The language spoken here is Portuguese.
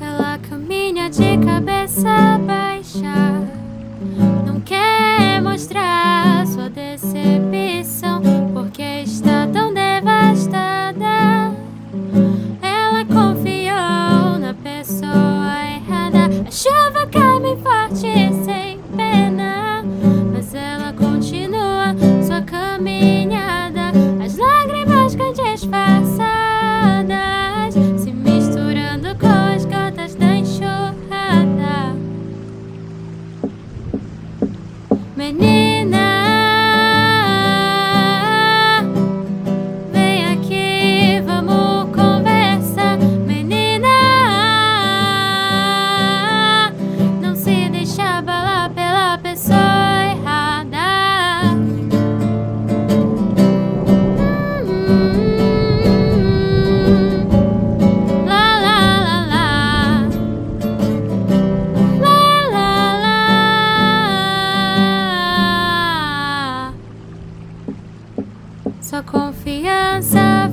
Ela caminha de cabeça baixa, não quer mostrar sua decepção, porque está tão devastada. Ela confiou na pessoa errada. A chuva cai bem forte sem pena, mas ela continua sua caminhada. As lágrimas caem disfarçadas, se misturando com as gotas da enxurrada. Menina, vem aqui, vamos conversar. Menina, não se deixe abalar pela pessoa errada. Lá, lá, lá, lá. Lá, lá, lá. Sua confiança